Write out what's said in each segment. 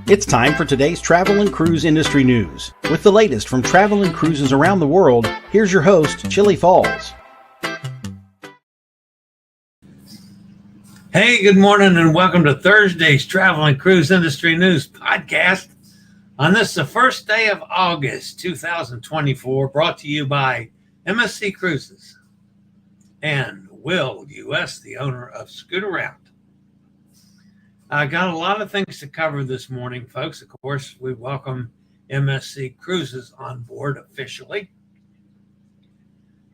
It's time for today's travel and cruise industry news. With the latest from travel and cruises around the world, here's your host, Chillie Falls. Hey, good morning and welcome to Thursday's Travel and Cruise Industry News podcast. On this, the first day of August 2024, brought to you by MSC Cruises and Will US, the owner of Scoot Around. I got a lot of things to cover this morning, folks. Of course, we welcome MSC Cruises on board officially.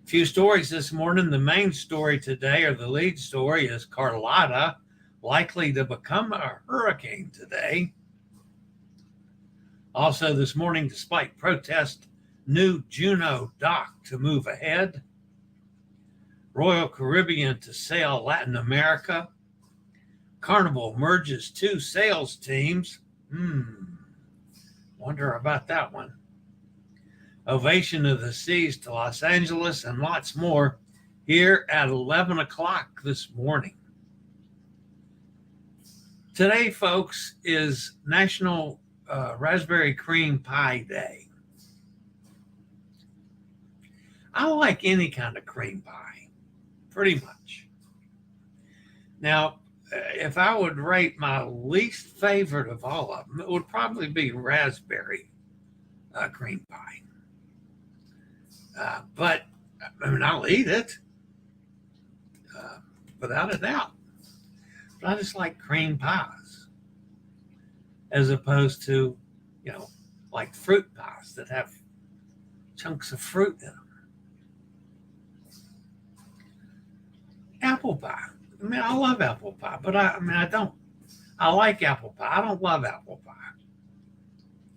A few stories this morning. The main story today, or the lead story, is Carlotta, likely to become a hurricane today. Also this morning, despite protest, new Juneau dock to move ahead. Royal Caribbean to sail Latin America. Carnival merges two sales teams. Wonder about that one. Ovation of the Seas to Los Angeles and lots more here at 11 o'clock this morning. Today, folks, is National Raspberry Cream Pie Day. I like any kind of cream pie, pretty much. Now, if I would rate my least favorite of all of them, it would probably be raspberry cream pie. But, I mean, I'll eat it without a doubt. But I just like cream pies as opposed to, like fruit pies that have chunks of fruit in them. Apple pie. I mean, I love apple pie, but I like apple pie. I don't love apple pie.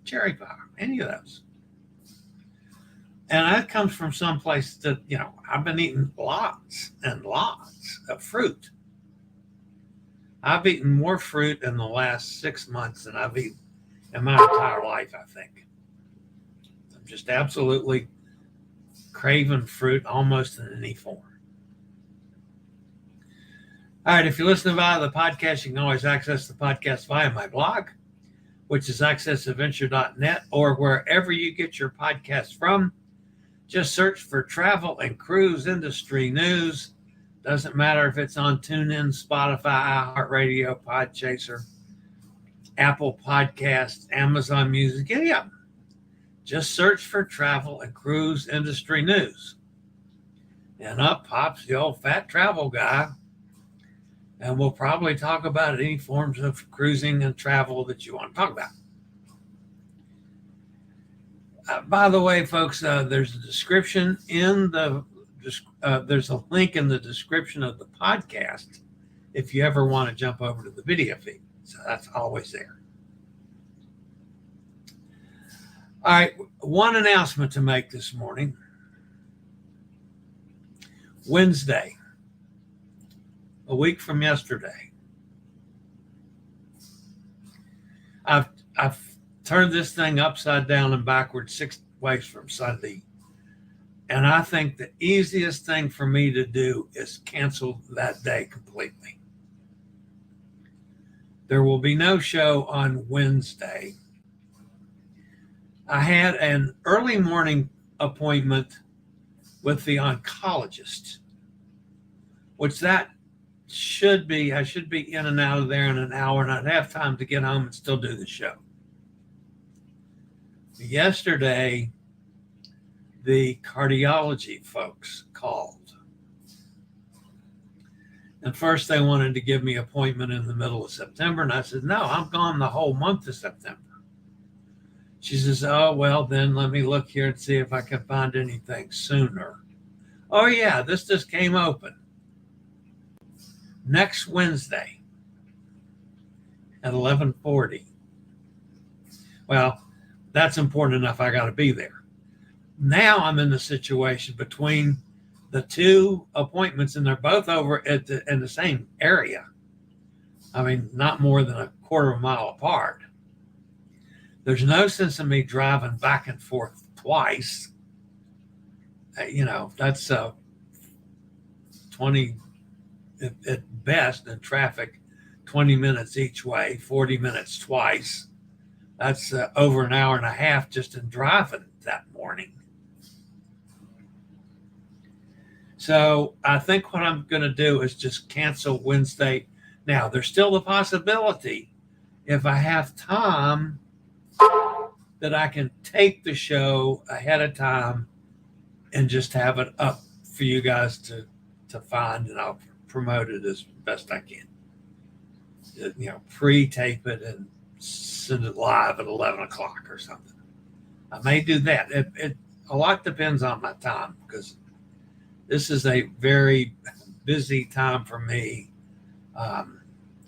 Cherry pie, any of those. And that comes from someplace that, I've been eating lots and lots of fruit. I've eaten more fruit in the last 6 months than I've eaten in my entire life, I think. I'm just absolutely craving fruit almost in any form. All right, if you're listening via the podcast, you can always access the podcast via my blog, which is accessadventure.net, or wherever you get your podcast from. Just search for Travel and Cruise Industry News. Doesn't matter if it's on TuneIn, Spotify, iHeartRadio, Podchaser, Apple Podcasts, Amazon Music, any of them. Just search for Travel and Cruise Industry News. And up pops the old fat travel guy. And we'll probably talk about any forms of cruising and travel that you want to talk about. By the way, folks, there's a description in there's a link in the description of the podcast if you ever want to jump over to the video feed. So that's always there. All right, one announcement to make this morning. Wednesday, a week from yesterday, I've turned this thing upside down and backwards 6 ways from Sunday. And I think the easiest thing for me to do is cancel that day completely. There will be no show on Wednesday. I had an early morning appointment with the oncologist, which I should be in and out of there in an hour, and I'd have time to get home and still do the show. Yesterday, the cardiology folks called. And first they wanted to give me an appointment in the middle of September, and I said, no, I'm gone the whole month of September. She says, oh, well, then let me look here and see if I can find anything sooner. Oh, yeah, this just came open. Next Wednesday at 11:40. Well, that's important enough. I got to be there. Now I'm in the situation between the two appointments, and they're both over in the same area. I mean, not more than a quarter of a mile apart. There's no sense in me driving back and forth twice. That's 20 at best in traffic, 20 minutes each way, 40 minutes twice. That's over an hour and a half just in driving that morning. So I think what I'm going to do is just cancel Wednesday. Now, there's still the possibility, if I have time, that I can take the show ahead of time and just have it up for you guys to find, and I'll promote it as best I can. Pre-tape it and send it live at 11 o'clock or something. I may do that. It a lot depends on my time, because this is a very busy time for me.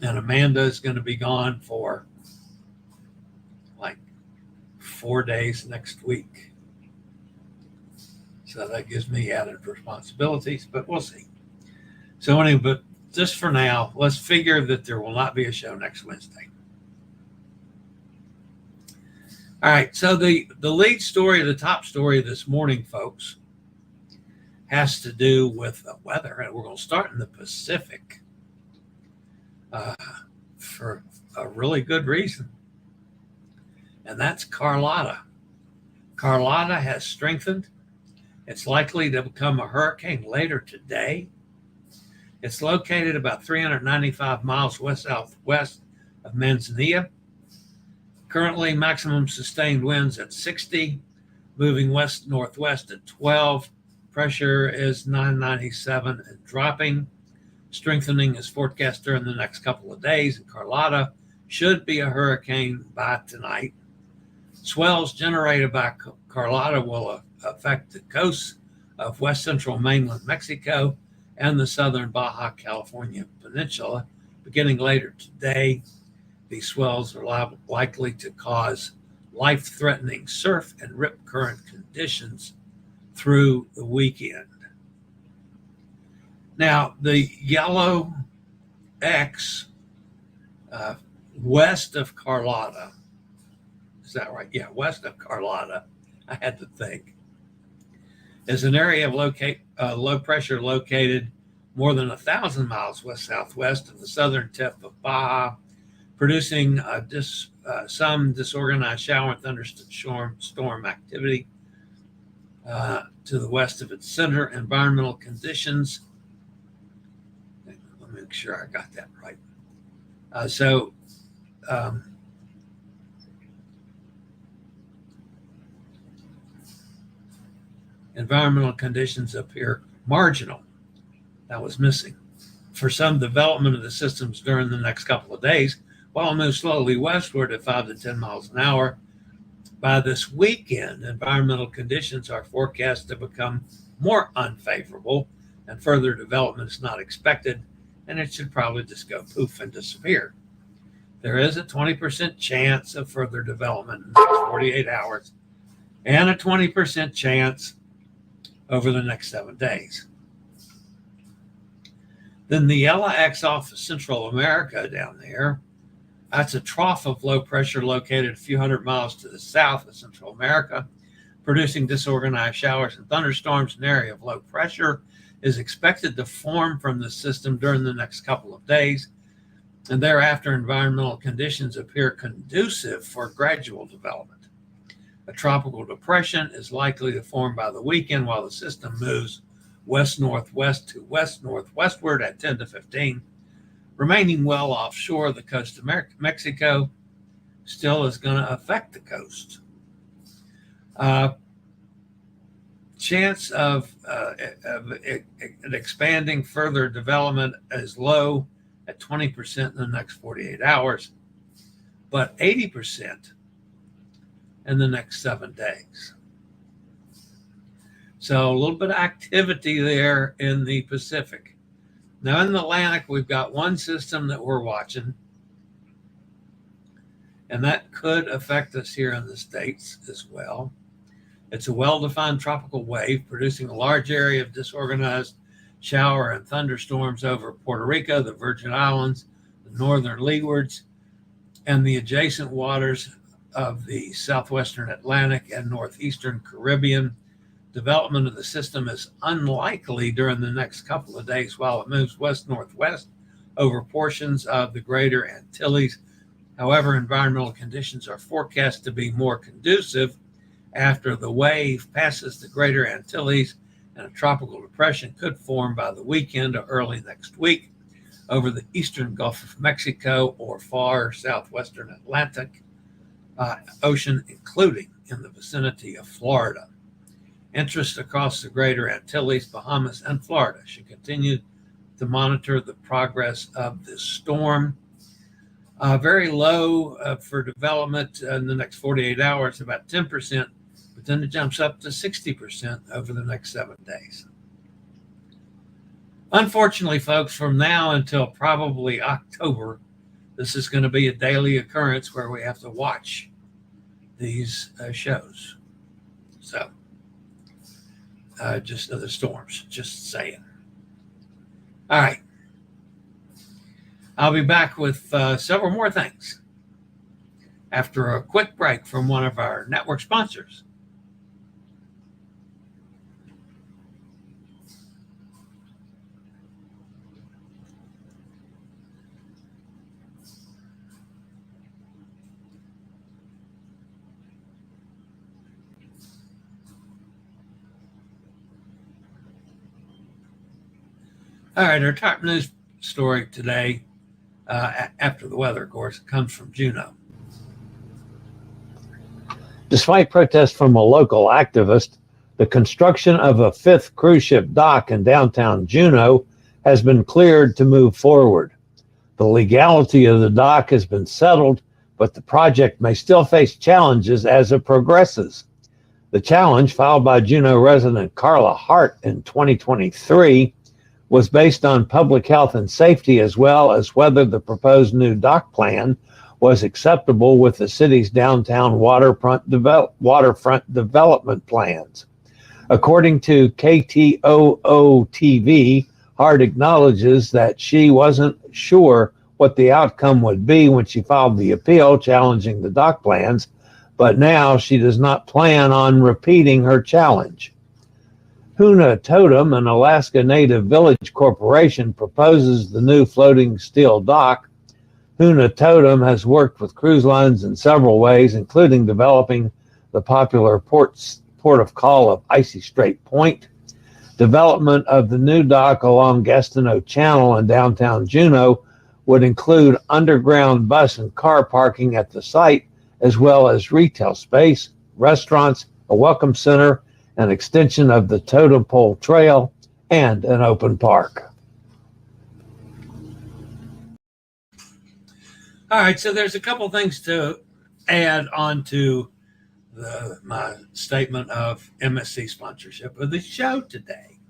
And Amanda is going to be gone for like 4 days next week. So that gives me added responsibilities, but we'll see. So anyway, but just for now, let's figure that there will not be a show next Wednesday. All right, so the lead story, the top story this morning, folks, has to do with the weather, and we're going to start in the Pacific for a really good reason, and that's Carlotta. Carlotta has strengthened. It's likely to become a hurricane later today. It's located about 395 miles west-southwest of Manzanilla. Currently, maximum sustained winds at 60, moving west-northwest at 12. Pressure is 997 and dropping. Strengthening is forecast during the next couple of days, and Carlotta should be a hurricane by tonight. Swells generated by Carlotta will affect the coasts of west central mainland Mexico and the southern Baja California peninsula. Beginning later today, these swells are likely to cause life-threatening surf and rip current conditions through the weekend. Now, the yellow X west of Carlotta, is that right? Yeah, west of Carlotta, I had to think, is an area of low pressure located more than 1,000 miles west-southwest of the southern tip of Baja, producing some disorganized shower and thunderstorm activity to the west of its center. Environmental conditions, let me make sure I got that right. Environmental conditions appear marginal. That was missing. For some development of the systems during the next couple of days, while it moves slowly westward at 5 to 10 miles an hour. By this weekend, environmental conditions are forecast to become more unfavorable, and further development is not expected, and it should probably just go poof and disappear. There is a 20% chance of further development in the next 48 hours, and a 20% chance over the next 7 days. Then the yellow X off of Central America down there, that's a trough of low pressure located a few hundred miles to the south of Central America, producing disorganized showers and thunderstorms. An area of low pressure is expected to form from the system during the next couple of days, and thereafter environmental conditions appear conducive for gradual development. A tropical depression is likely to form by the weekend while the system moves west-northwest to west-northwestward at 10 to 15. Remaining well offshore the coast of Mexico, still is going to affect the coast. Chance of an expanding further development is low at 20% in the next 48 hours, but 80% in the next 7 days. So a little bit of activity there in the Pacific. Now in the Atlantic, we've got one system that we're watching, and that could affect us here in the States as well. It's a well-defined tropical wave producing a large area of disorganized shower and thunderstorms over Puerto Rico, the Virgin Islands, the northern leewards, and the adjacent waters of the southwestern Atlantic and northeastern Caribbean. Development of the system is unlikely during the next couple of days while it moves west-northwest over portions of the greater Antilles However, environmental conditions are forecast to be more conducive after the wave passes the Greater Antilles, and a tropical depression could form by the weekend or early next week over the eastern Gulf of Mexico or far southwestern Atlantic Ocean, including in the vicinity of Florida. Interest across the Greater Antilles, Bahamas, and Florida should continue to monitor the progress of this storm. Very low for development in the next 48 hours, about 10%, but then it jumps up to 60% over the next 7 days. Unfortunately, folks, from now until probably October, this is going to be a daily occurrence where we have to watch these shows. So, just the storms, just saying. All right. I'll be back with several more things after a quick break from one of our network sponsors. All right, our top news story today, after the weather, of course, comes from Juneau. Despite protests from a local activist, the construction of a fifth cruise ship dock in downtown Juneau has been cleared to move forward. The legality of the dock has been settled, but the project may still face challenges as it progresses. The challenge, filed by Juneau resident Carla Hart in 2023, was based on public health and safety, as well as whether the proposed new dock plan was acceptable with the city's downtown waterfront development plans. According to KTOO-TV, Hart acknowledges that she wasn't sure what the outcome would be when she filed the appeal challenging the dock plans, but now she does not plan on repeating her challenge. Juneau Totem, an Alaska Native Village corporation, proposes the new floating steel dock. Juneau Totem has worked with cruise lines in several ways, including developing the popular port of call of Icy Strait Point. Development of the new dock along Gastineau Channel in downtown Juneau would include underground bus and car parking at the site, as well as retail space, restaurants, a welcome center, an extension of the Totem Pole Trail, and an open park. All right, so there's a couple things to add on to my statement of MSC sponsorship of the show today.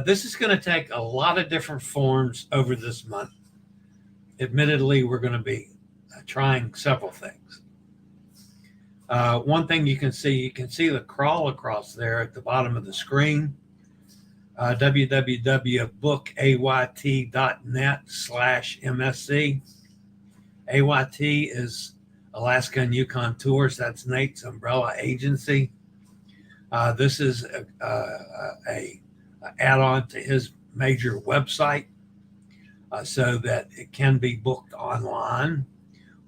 This is going to take a lot of different forms over this month. Admittedly, we're going to be trying several things. One thing you can see the crawl across there at the bottom of the screen, www.bookayt.net/MSC. AYT is Alaska and Yukon Tours. That's Nate's umbrella agency. This is a add-on to his major website so that it can be booked online.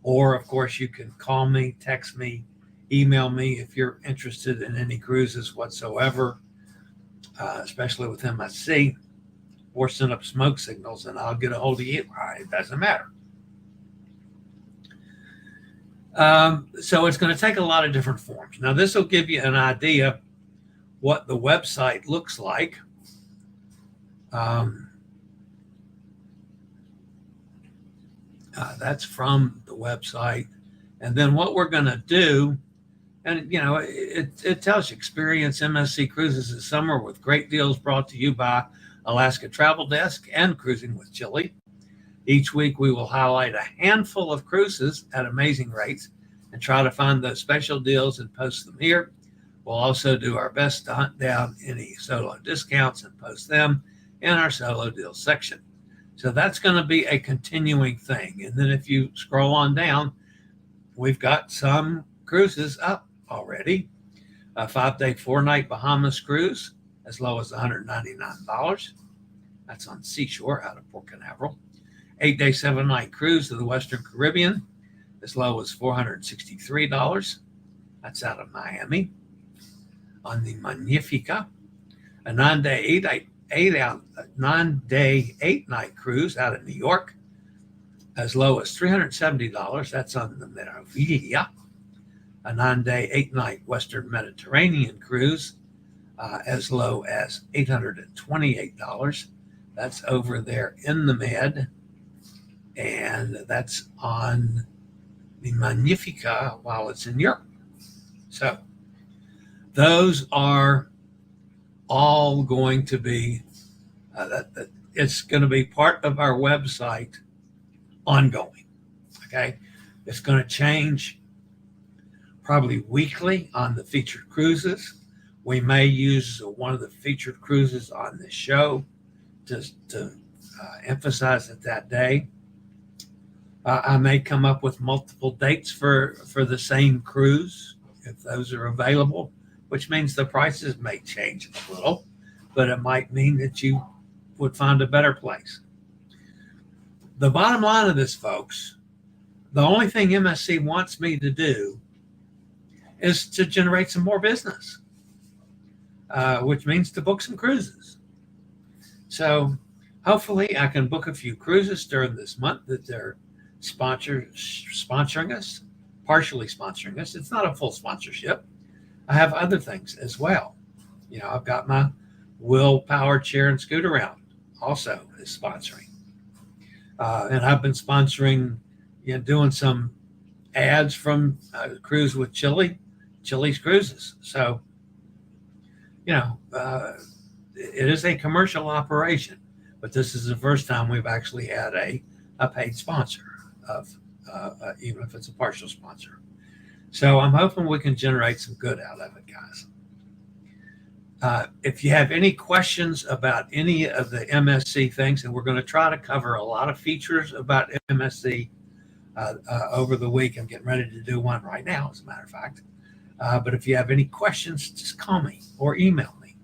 Or, of course, you can call me, text me, email me if you're interested in any cruises whatsoever, especially with MSC, or send up smoke signals and I'll get a hold of you. It doesn't matter. So it's going to take a lot of different forms. Now, this will give you an idea what the website looks like. That's from the website. And then what we're going to do, and you know, it tells you experience MSC Cruises this summer with great deals brought to you by Alaska Travel Desk and Cruising with Chillie. Each week we will highlight a handful of cruises at amazing rates and try to find those special deals and post them here. We'll also do our best to hunt down any solo discounts and post them in our solo deals section. So that's going to be a continuing thing. And then if you scroll on down, we've got some cruises up already. A 5-day, 4-night Bahamas cruise, as low as $199. That's on Seashore out of Port Canaveral. 8-day, 7-night cruise to the Western Caribbean, as low as $463. That's out of Miami. On the Magnifica, a 9-day, 8-night cruise out of New York, as low as $370. That's on the Meraviglia. A 9-day, 8-night Western Mediterranean cruise, as low as $828. That's over there in the Med, and that's on the Magnifica while it's in Europe. So those are all going to be, it's going to be part of our website ongoing. Okay. It's going to change probably weekly on the featured cruises. We may use one of the featured cruises on this show to emphasize it that day. I may come up with multiple dates for the same cruise if those are available, which means the prices may change a little, but it might mean that you would find a better place. The bottom line of this, folks, the only thing MSC wants me to do is to generate some more business, which means to book some cruises. So hopefully I can book a few cruises during this month that they're sponsoring us, partially sponsoring us. It's not a full sponsorship. I have other things as well. You know, I've got my Willpower Chair and Scoot Around also is sponsoring. And I've been sponsoring, doing some ads from cruise with chilliescruises. So, it is a commercial operation, but this is the first time we've actually had a paid sponsor of, even if it's a partial sponsor. So I'm hoping we can generate some good out of it, guys. If you have any questions about any of the MSC things, and we're going to try to cover a lot of features about MSC over the week. I'm getting ready to do one right now, as a matter of fact. But if you have any questions, just call me or email me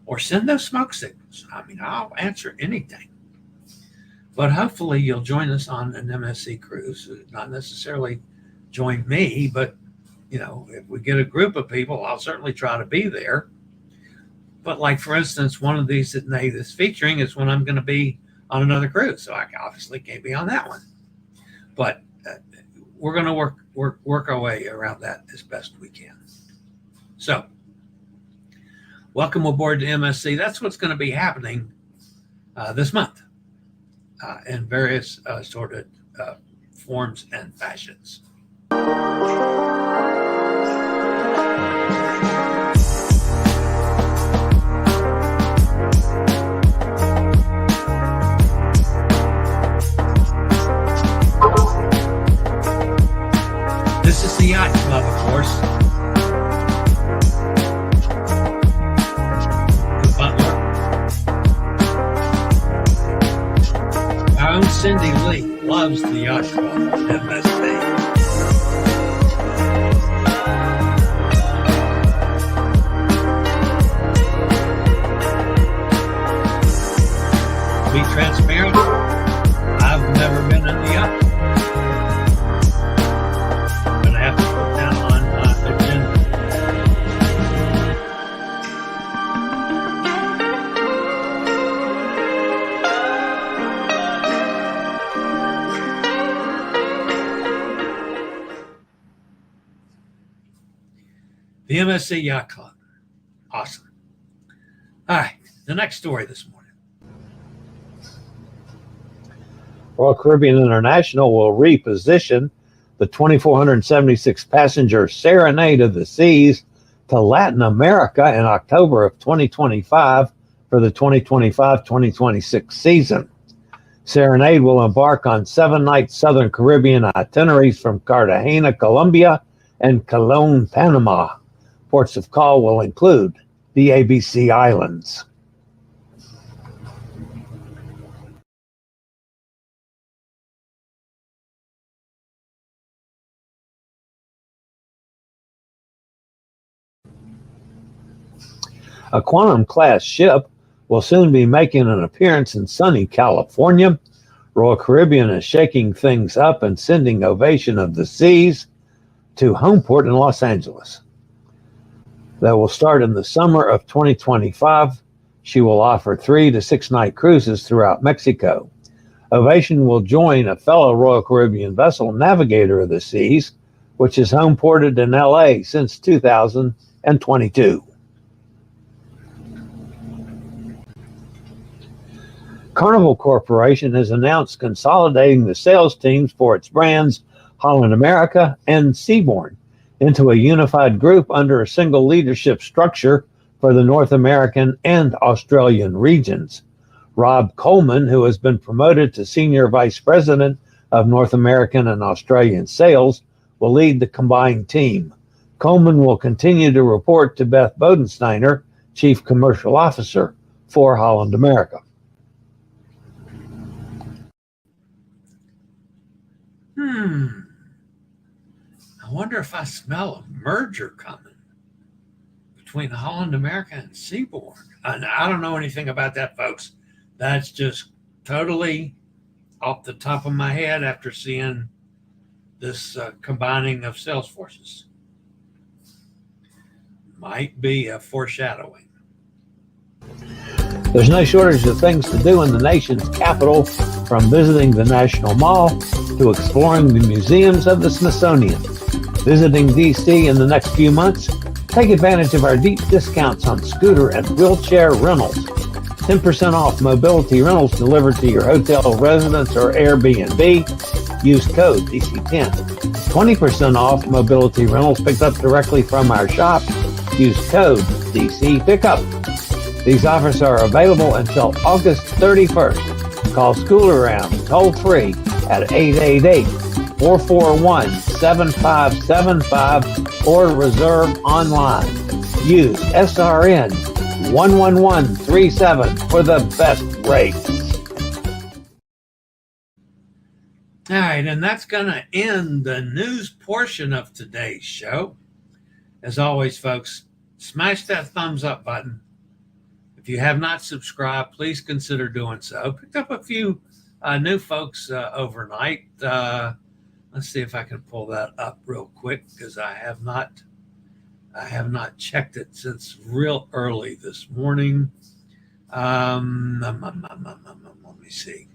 or send those smoke signals. I mean, I'll answer anything. But hopefully you'll join us on an MSC cruise. Not necessarily join me, but, if we get a group of people, I'll certainly try to be there. But like, for instance, one of these that Nate is featuring is when I'm going to be on another cruise. So I obviously can't be on that one. But we're going to work our way around that as best we can. So welcome aboard to MSC. That's what's going to be happening this month in various assorted forms and fashions. This is the Yacht Club, of course. The butler. Our own Cindy Lee loves the Yacht Club at MSC. Be transparent. I've never been in the yacht. I'm gonna have to put that on my agenda. The MSC Yacht Club. Awesome. All right, the next story this morning. Royal Caribbean International will reposition the 2,476 passenger Serenade of the Seas to Latin America in October of 2025 for the 2025-2026 season. Serenade will embark on 7-night Southern Caribbean itineraries from Cartagena, Colombia, and Colón, Panama. Ports of call will include the ABC Islands. A Quantum-class ship will soon be making an appearance in sunny California. Royal Caribbean is shaking things up and sending Ovation of the Seas to Homeport in Los Angeles. That will start in the summer of 2025. She will offer 3 to 6 night cruises throughout Mexico. Ovation will join a fellow Royal Caribbean vessel, Navigator of the Seas, which is homeported in LA since 2022. Carnival Corporation has announced consolidating the sales teams for its brands Holland America and Seabourn into a unified group under a single leadership structure for the North American and Australian regions. Rob Coleman, who has been promoted to Senior Vice President of North American and Australian Sales, will lead the combined team. Coleman will continue to report to Beth Bodensteiner, Chief Commercial Officer for Holland America. I wonder if I smell a merger coming between Holland America and Seabourn. I don't know anything about that, folks. That's just totally off the top of my head after seeing this combining of sales forces. Might be a foreshadowing. There's no shortage of things to do in the nation's capital, from visiting the National Mall to exploring the museums of the Smithsonian. Visiting DC in the next few months? Take advantage of our deep discounts on scooter and wheelchair rentals. 10% off mobility rentals delivered to your hotel residence or Airbnb. Use code DC10. 20% off mobility rentals picked up directly from our shop. Use code DC Pickup. These offers are available until August 31st. Call School Around toll free at 888-441-7575 or reserve online. Use SRN 11137 for the best rates. All right, and that's going to end the news portion of today's show. As always, folks, smash that thumbs up button. If you have not subscribed, please consider doing so. Picked up a few new folks overnight. Let's see if I can pull that up real quick, because I have not checked it since real early this morning. Let me see.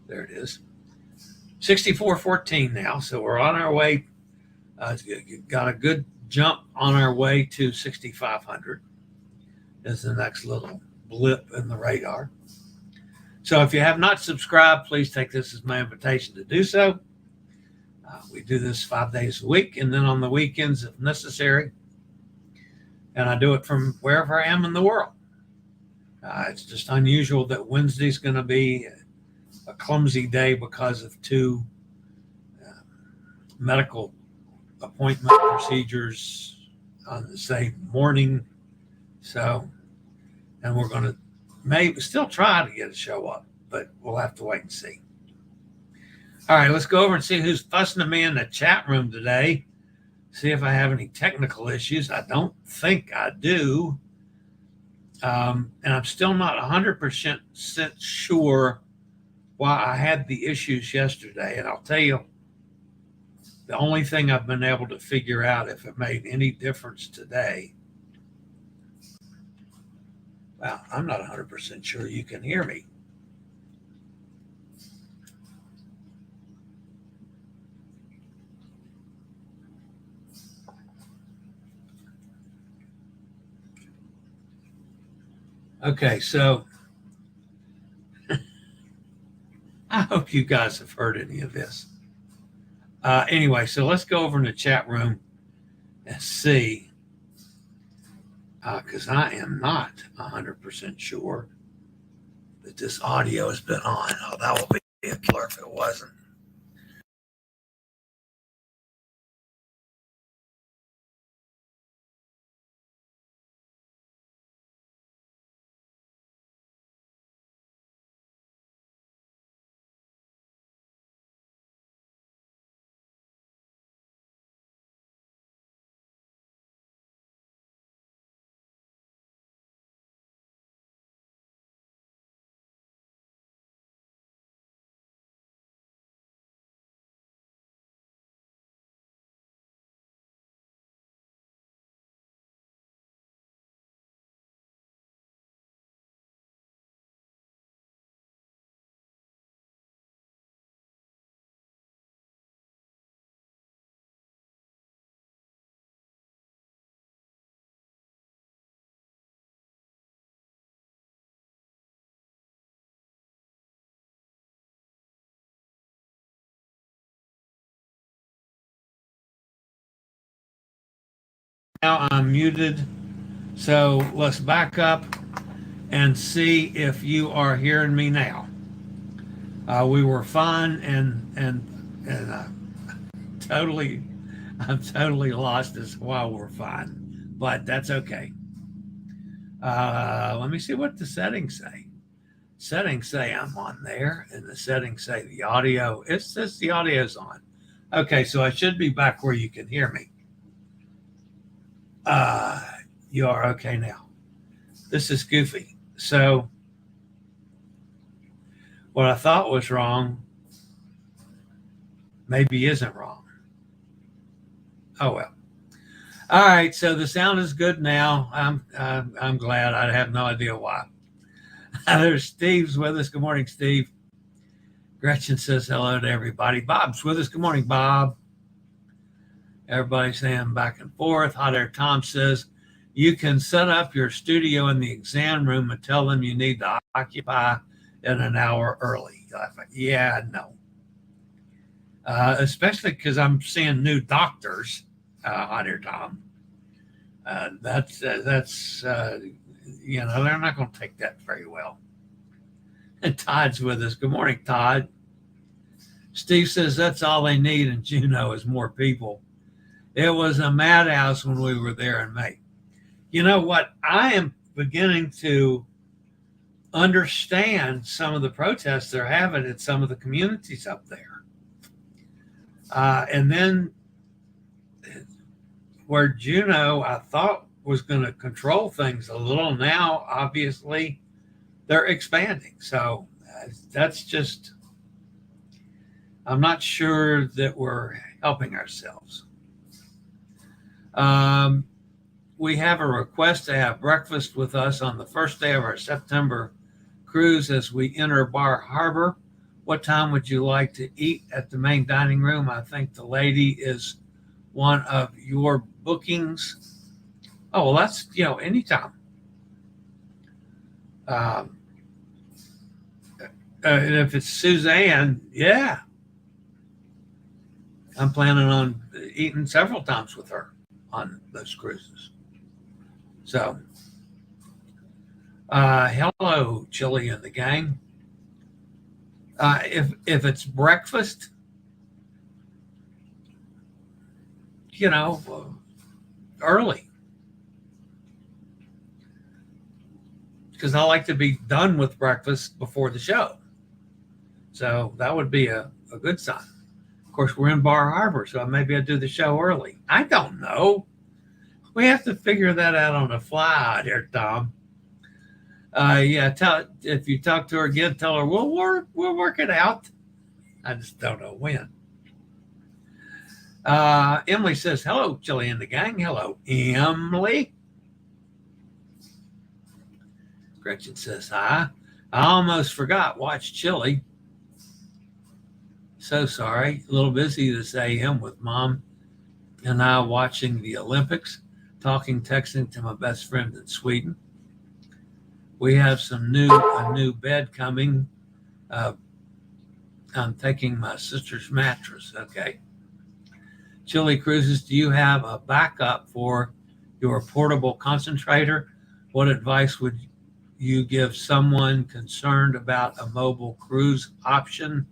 There it is. 6414 now. So we're on our way. Got a good jump on our way to 6,500. Is the next little blip in the radar. So if you have not subscribed, please take this as my invitation to do so. We do this 5 days a week, and then on the weekends if necessary. And I do it from wherever I am in the world. It's just unusual that Wednesday's going to be a clumsy day because of 2 medical appointment procedures on the same morning. So, and we're going to maybe still try to get a show up, but we'll have to wait and see. All right, let's go over and see who's fussing at me in the chat room today. See if I have any technical issues. I don't think I do. And I'm still not 100% sure why I had the issues yesterday. And I'll tell you, the only thing I've been able to figure out if it made any difference today. Wow, I'm not 100% sure you can hear me. Okay, so I hope you guys have heard any of this. Anyway, so let's go over in the chat room and see, because I am not 100% sure that this audio has been on. Oh, that would be a killer if it wasn't. Now I'm muted. So let's back up and see if you are hearing me now. We were fine and totally, I'm totally lost as to why we're fine, but that's okay. Let me see what the settings say. Settings say I'm on there, and the settings say the audio. It says the audio's on. Okay, so I should be back where you can hear me. You are okay now. This is goofy. So what I thought was wrong maybe isn't wrong. Oh well. All right, so the sound is good now. I'm glad. I have no idea why. There's Steve's with us. Good morning, Steve. Gretchen says hello to everybody. Bob's with us. Good morning, Bob. Everybody saying back and forth. Hot Air Tom says you can set up your studio in the exam room and tell them you need to occupy it an hour early. Yeah, no. Especially because I'm seeing new doctors, Hot Air Tom. That's you know, they're not going to take that very well. And Todd's with us. Good morning, Todd. Steve says that's all they need in Juneau is more people. It was a madhouse when we were there in May. You know what? I am beginning to understand some of the protests they're having at some of the communities up there. And then where Juneau, I thought, was going to control things a little, now obviously they're expanding. So that's just, I'm not sure that we're helping ourselves. We have a request to have breakfast with us on the first day of our September cruise as we enter Bar Harbor. What time would you like to eat at the main dining room? I think the lady is one of your bookings. Oh, well, that's, you know, anytime. And if it's Suzanne, yeah. I'm planning on eating several times with her on those cruises. So, hello, Chillie and the gang. If it's breakfast, you know, early. Because I like to be done with breakfast before the show. So that would be a good sign. Of course, we're in Bar Harbor, so maybe I do the show early. I don't know. We have to figure that out on the fly out here, Tom. Yeah, if you talk to her again, tell her we'll work it out. I just don't know when. Emily says, hello, Chillie and the gang. Hello, Emily. Gretchen says, hi. I almost forgot. Watch Chillie. So sorry. A little busy this AM with Mom and I watching the Olympics, texting to my best friend in Sweden. We have a new bed coming. I'm taking my sister's mattress. Okay. Chillie Cruises, do you have a backup for your portable concentrator? What advice would you give someone concerned about a mobile cruise option?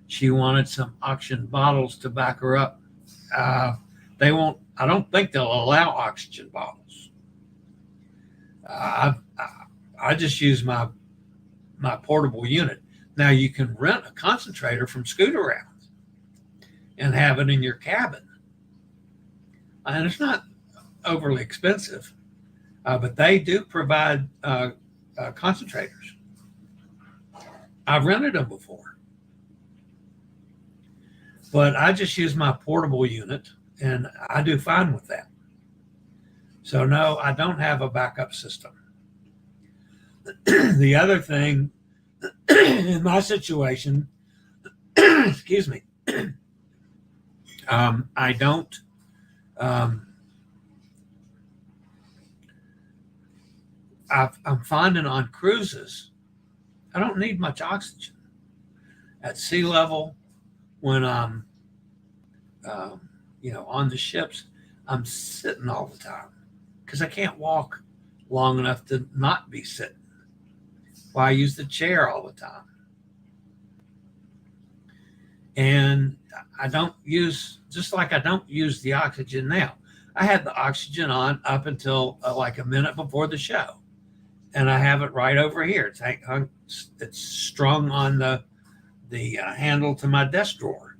She wanted some oxygen bottles to back her up. They won't, I don't think they'll allow oxygen bottles. I just use my portable unit. Now you can rent a concentrator from Scoot-Around and have it in your cabin. And it's not overly expensive, but they do provide concentrators. I've rented them before, but I just use my portable unit and I do fine with that. So no, I don't have a backup system. The other thing in my situation, excuse me, I don't, I'm finding on cruises, I don't need much oxygen. At sea level, when I'm, on the ships, I'm sitting all the time because I can't walk long enough to not be sitting. Well, I use the chair all the time. And I don't use, just like I don't use the oxygen now. I had the oxygen on up until like a minute before the show. And I have it right over here. It's strung on the handle to my desk drawer.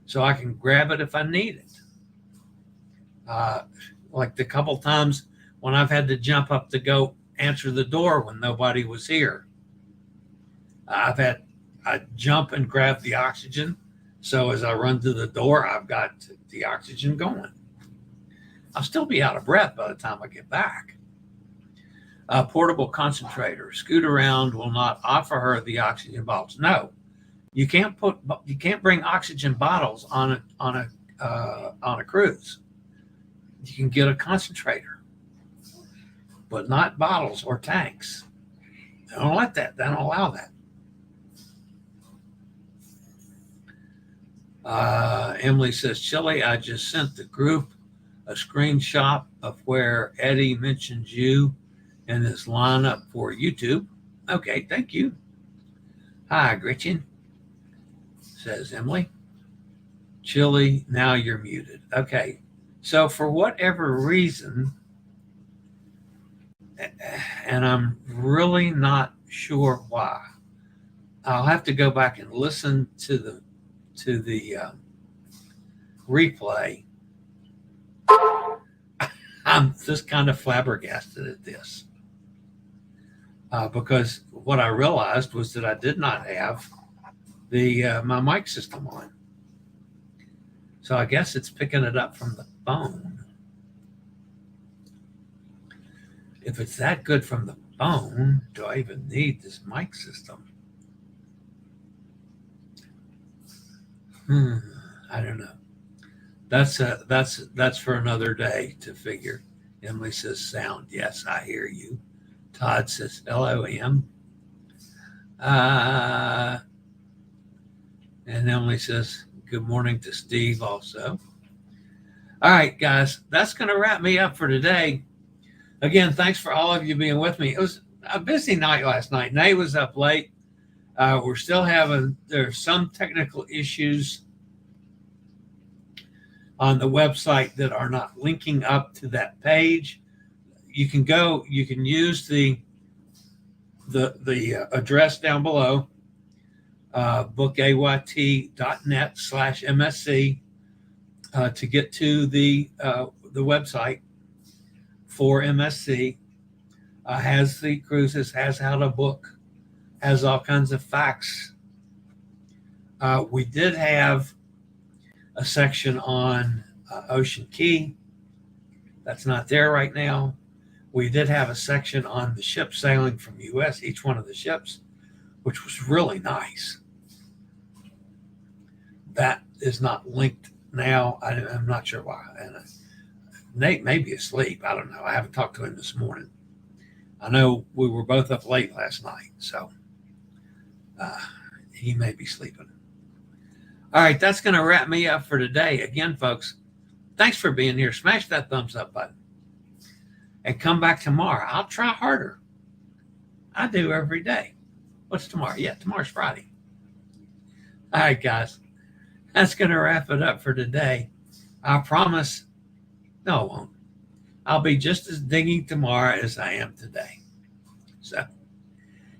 So I can grab it if I need it. Like the couple times when I've had to jump up to go answer the door when nobody was here. I jump and grab the oxygen. So as I run to the door, I've got the oxygen going. I'll still be out of breath by the time I get back. A portable concentrator. Scoot Around will not offer her the oxygen bottles. No, you can't bring oxygen bottles on a cruise. You can get a concentrator, but not bottles or tanks. They don't let that. They don't allow that. Emily says, Chillie, I just sent the group a screenshot of where Eddie mentions you in his lineup for YouTube. Okay, thank you. Hi, Gretchen, says Emily. Chillie, now you're muted. Okay, so for whatever reason, and I'm really not sure why, I'll have to go back and listen to the replay. I'm just kind of flabbergasted at this because what I realized was that I did not have my mic system on. So I guess it's picking it up from the phone. If it's that good from the phone, do I even need this mic system? I don't know. That's for another day to figure. Emily says sound. Yes, I hear you. Todd says LOM. And Emily says good morning to Steve also. All right, guys, that's going to wrap me up for today. Again, thanks for all of you being with me. It was a busy night last night. Nate was up late. We're still there's some technical issues on the website that are not linking up to that page. You can use the address down below, bookayt.net/MSC, to get to the website for MSC. Has the cruises, has how to book, has all kinds of facts. We did have a section on Ocean Key. That's not there right now. We did have a section on the ship sailing from U.S., each one of the ships, which was really nice. That is not linked now. I'm not sure why. And Nate may be asleep. I don't know. I haven't talked to him this morning. I know we were both up late last night, so he may be sleeping. All right, that's going to wrap me up for today. Again, folks, thanks for being here. Smash that thumbs up button and come back tomorrow. I'll try harder. I do every day. What's tomorrow? Yeah, tomorrow's Friday. All right, guys, that's going to wrap it up for today. I promise, no, it won't. I'll be just as dingy tomorrow as I am today. So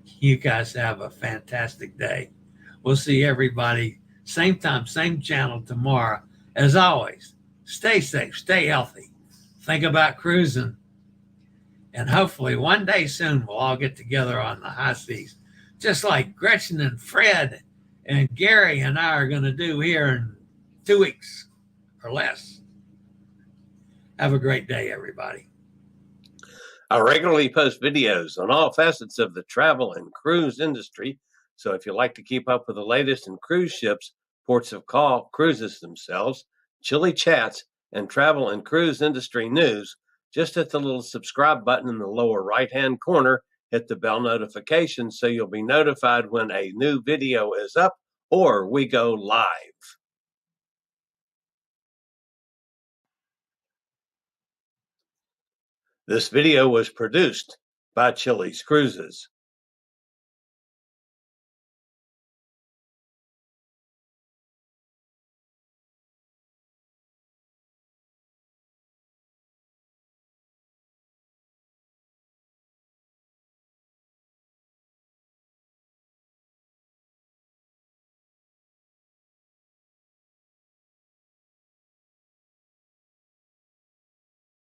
you guys have a fantastic day. We'll see everybody same time, same channel tomorrow. As always, stay safe, stay healthy. Think about cruising. And hopefully one day soon we'll all get together on the high seas, just like Gretchen and Fred and Gary and I are going to do here in 2 weeks or less. Have a great day, everybody. I regularly post videos on all facets of the travel and cruise industry. So if you like to keep up with the latest in cruise ships, ports of call, cruises themselves, Chillie chats, and travel and cruise industry news, just hit the little subscribe button in the lower right-hand corner, hit the bell notification so you'll be notified when a new video is up or we go live. This video was produced by Chillie's Cruises.